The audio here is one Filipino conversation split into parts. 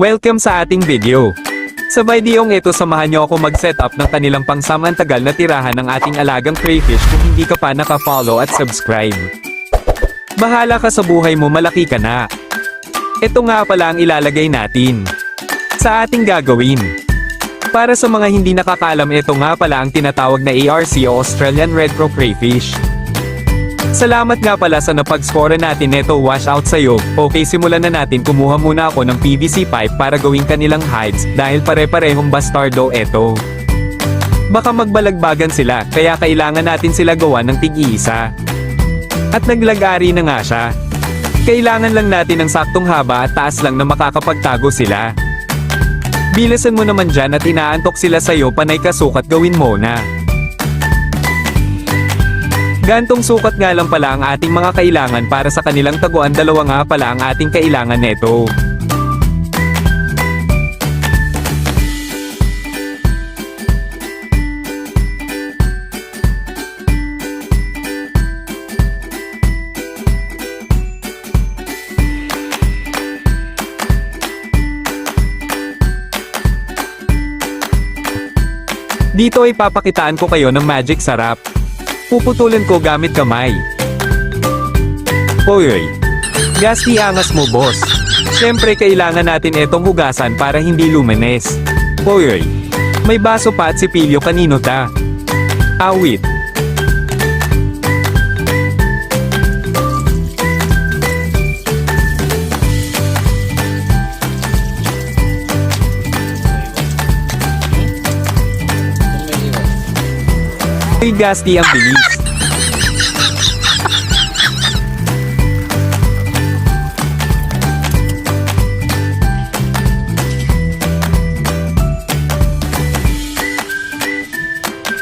Welcome sa ating video. Sa videong ito samahan niyo ako mag-setup ng kanilang pangsamantagal na tirahan ng ating alagang crayfish kung hindi ka pa naka-follow at subscribe. Bahala ka sa buhay mo, malaki ka na. Ito nga pala ang ilalagay natin sa ating gagawin. Para sa mga hindi nakakaalam, ito nga pala ang tinatawag na ARC o Australian Red Crow Crayfish. Salamat nga pala sa napag-score natin neto, wash out sa'yo. Okay, simulan na natin. Kumuha muna ako ng PVC pipe para gawing kanilang hides, dahil pare-parehong bastardo eto. Baka magbalagbagan sila, kaya kailangan natin sila gawa ng tig-iisa. At naglagari na nga siya. Kailangan lang natin ng saktong haba at taas lang na makakapagtago sila. Bilisan mo naman dyan at inaantok sila sa'yo, panay ka sukat gawin mo na. Gantong sukat nga lang pala ang ating mga kailangan para sa kanilang taguan, dalawa nga pala ang ating kailangan neto. Dito ay papakitaan ko kayo ng magic sarap. Puputulin ko gamit kamay. Hoy! Gasti, angas mo, boss. Siyempre kailangan natin etong hugasan para hindi lumanes. Hoy! May baso pa at sipilyo, kanino ta? Awit. Hoy, Gasti, ang bilis.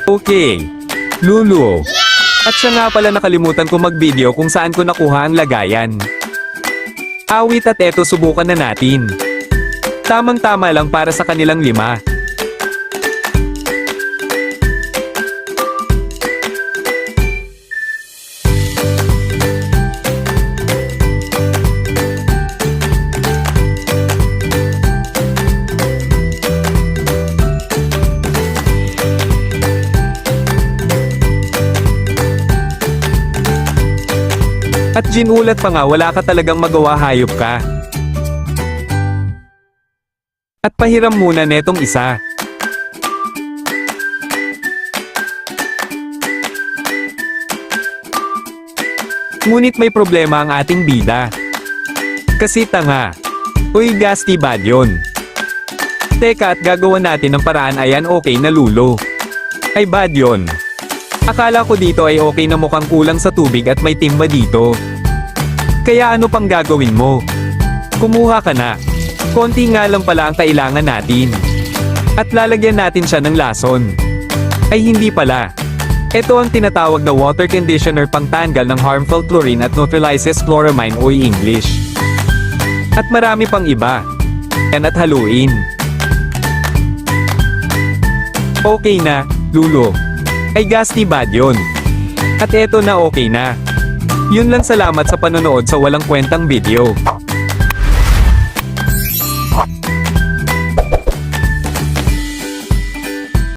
Okay. Lulu. At siya nga pala, nakalimutan ko mag-video kung saan ko nakuha ang lagayan. Awit, at eto, subukan na natin. Tamang-tama lang para sa kanilang 5. At ginulat pa nga, wala ka talagang magawa, hayop ka. At pahiram muna netong isa. Ngunit may problema ang ating bida. Kasi tanga. Uy, Gasti, bad yun. Teka, at gagawa natin ng paraan. Ayan, okay na, Lulo. Ay, bad yun. Akala ko dito ay okay na, mukhang kulang sa tubig at may timba dito. Kaya ano pang gagawin mo? Kumuha ka na. Konti nga lang pala ang kailangan natin. At lalagyan natin siya ng lason. Ay hindi pala. Ito ang tinatawag na water conditioner, pangtanggal ng harmful chlorine at neutralizes chloramine o English. At marami pang iba. Yan, at haluin. Okay na, Lulo. Ay Gasti, bad yun. At eto na, okay na. Yun lang, salamat sa panonood sa walang kwentang video.